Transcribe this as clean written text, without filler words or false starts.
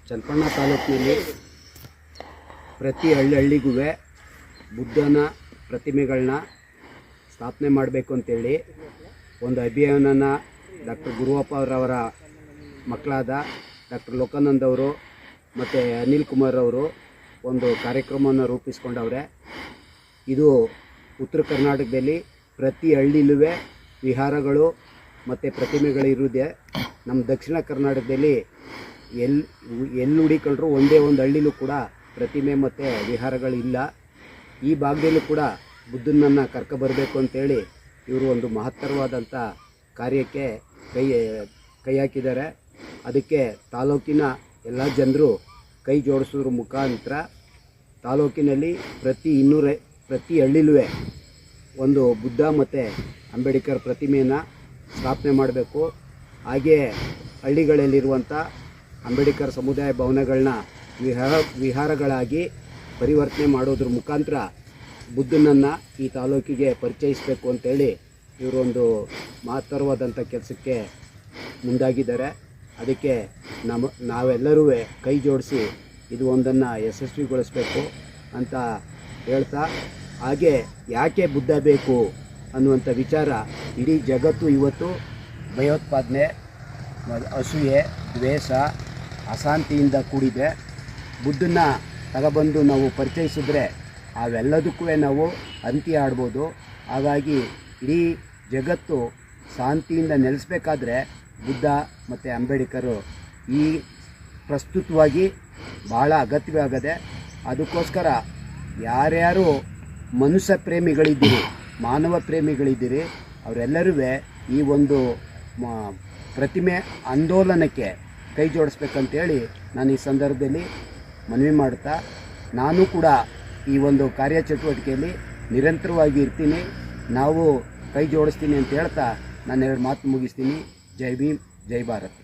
ಚನ್ನಪಟ್ಟಣ ತಾಲೂಕಿನಲ್ಲಿ ಪ್ರತಿ ಹಳ್ಳಿಗೂ ಬುದ್ಧನ ಪ್ರತಿಮೆಗಳನ್ನ ಸ್ಥಾಪನೆ ಮಾಡಬೇಕು ಅಂತೇಳಿ ಒಂದು ಅಭಿಯಾನನ ಡಾಕ್ಟರ್ ಗುರುವಪ್ಪ ಅವರವರ ಮಕ್ಕಳಾದ ಡಾಕ್ಟರ್ ಲೋಕಾನಂದ್ ಅವರು ಮತ್ತು ಅನಿಲ್ ಕುಮಾರ್ ಅವರು ಒಂದು ಕಾರ್ಯಕ್ರಮವನ್ನು ರೂಪಿಸ್ಕೊಂಡವ್ರೆ. ಇದು ಉತ್ತರ ಕರ್ನಾಟಕದಲ್ಲಿ ಪ್ರತಿ ಹಳ್ಳಿಲೂ ವಿಹಾರಗಳು ಮತ್ತು ಪ್ರತಿಮೆಗಳಿರುವುದೇ. ನಮ್ಮ ದಕ್ಷಿಣ ಕರ್ನಾಟಕದಲ್ಲಿ ಎಲ್ಲಿ ಹುಡಿಕೊಂಡ್ರು ಒಂದೇ ಒಂದು ಹಳ್ಳಿಲೂ ಕೂಡ ಪ್ರತಿಮೆ ಮತ್ತು ವಿಹಾರಗಳಿಲ್ಲ. ಈ ಭಾಗದಲ್ಲೂ ಕೂಡ ಬುದ್ಧನನ್ನು ಕರ್ಕೊಬರಬೇಕು ಅಂತೇಳಿ ಇವರು ಒಂದು ಮಹತ್ತರವಾದಂಥ ಕಾರ್ಯಕ್ಕೆ ಕೈ ಹಾಕಿದ್ದಾರೆ. ಅದಕ್ಕೆ ತಾಲೂಕಿನ ಎಲ್ಲ ಜನರು ಕೈ ಜೋಡಿಸೋದ್ರ ಮುಖಾಂತರ ತಾಲೂಕಿನಲ್ಲಿ ಪ್ರತಿ ಹಳ್ಳಿಲೂ ಒಂದು ಬುದ್ಧ ಮತ್ತು ಅಂಬೇಡ್ಕರ್ ಪ್ರತಿಮೆಯನ್ನು ಸ್ಥಾಪನೆ ಮಾಡಬೇಕು. ಹಾಗೇ ಹಳ್ಳಿಗಳಲ್ಲಿರುವಂಥ ಅಂಬೇಡ್ಕರ್ ಸಮುದಾಯ ಭವನಗಳನ್ನ ವಿಹಾರಗಳಾಗಿ ಪರಿವರ್ತನೆ ಮಾಡೋದ್ರ ಮುಖಾಂತರ ಬುದ್ಧನನ್ನು ಈ ತಾಲೂಕಿಗೆ ಪರಿಚಯಿಸಬೇಕು ಅಂತೇಳಿ ಇವರೊಂದು ಮಹತ್ತರವಾದಂಥ ಕೆಲಸಕ್ಕೆ ಮುಂದಾಗಿದ್ದಾರೆ. ಅದಕ್ಕೆ ನಾವೆಲ್ಲರೂ ಕೈ ಜೋಡಿಸಿ ಇದು ಒಂದನ್ನು ಯಶಸ್ವಿಗೊಳಿಸಬೇಕು ಅಂತ ಹೇಳ್ತಾ, ಹಾಗೆ ಯಾಕೆ ಬುದ್ಧ ಬೇಕು ಅನ್ನುವಂಥ ವಿಚಾರ ಇಡೀ ಜಗತ್ತು ಇವತ್ತು ಭಯೋತ್ಪಾದನೆ, ಅಸೂಯೆ, ದ್ವೇಷ, ಅಶಾಂತಿಯಿಂದ ಕೂಡಿದೆ. ಬುದ್ಧನ ತಗೊಬಂದು ನಾವು ಪರಿಚಯಿಸಿದ್ರೆ ಅವೆಲ್ಲದಕ್ಕೂ ನಾವು ಅಂತ್ಯ ಆಡ್ಬೋದು. ಹಾಗಾಗಿ ಇಡೀ ಜಗತ್ತು ಶಾಂತಿಯಿಂದ ನೆಲೆಸಬೇಕಾದ್ರೆ ಬುದ್ಧ ಮತ್ತು ಅಂಬೇಡ್ಕರು ಈ ಪ್ರಸ್ತುತವಾಗಿ ಭಾಳ ಅಗತ್ಯವಾಗದೆ. ಅದಕ್ಕೋಸ್ಕರ ಯಾರ್ಯಾರು ಮನುಷ್ಯ ಪ್ರೇಮಿಗಳಿದ್ದೀರಿ, ಮಾನವ ಪ್ರೇಮಿಗಳಿದ್ದೀರಿ, ಅವರೆಲ್ಲರೂ ಈ ಒಂದು ಪ್ರತಿಮೆ ಆಂದೋಲನಕ್ಕೆ ಕೈ ಜೋಡಿಸ್ಬೇಕಂತೇಳಿ ನಾನು ಈ ಸಂದರ್ಭದಲ್ಲಿ ಮನವಿ ಮಾಡ್ತಾ, ನಾನು ಕೂಡ ಈ ಒಂದು ಕಾರ್ಯಚಟುವಟಿಕೆಯಲ್ಲಿ ನಿರಂತರವಾಗಿ ಇರ್ತೀನಿ, ನಾವು ಕೈ ಜೋಡಿಸ್ತೀನಿ ಅಂತ ಹೇಳ್ತಾ ನಾನು ಎರಡು ಮಾತು ಮುಗಿಸ್ತೀನಿ. ಜೈ ಭೀಮ್, ಜೈ ಭಾರತ್.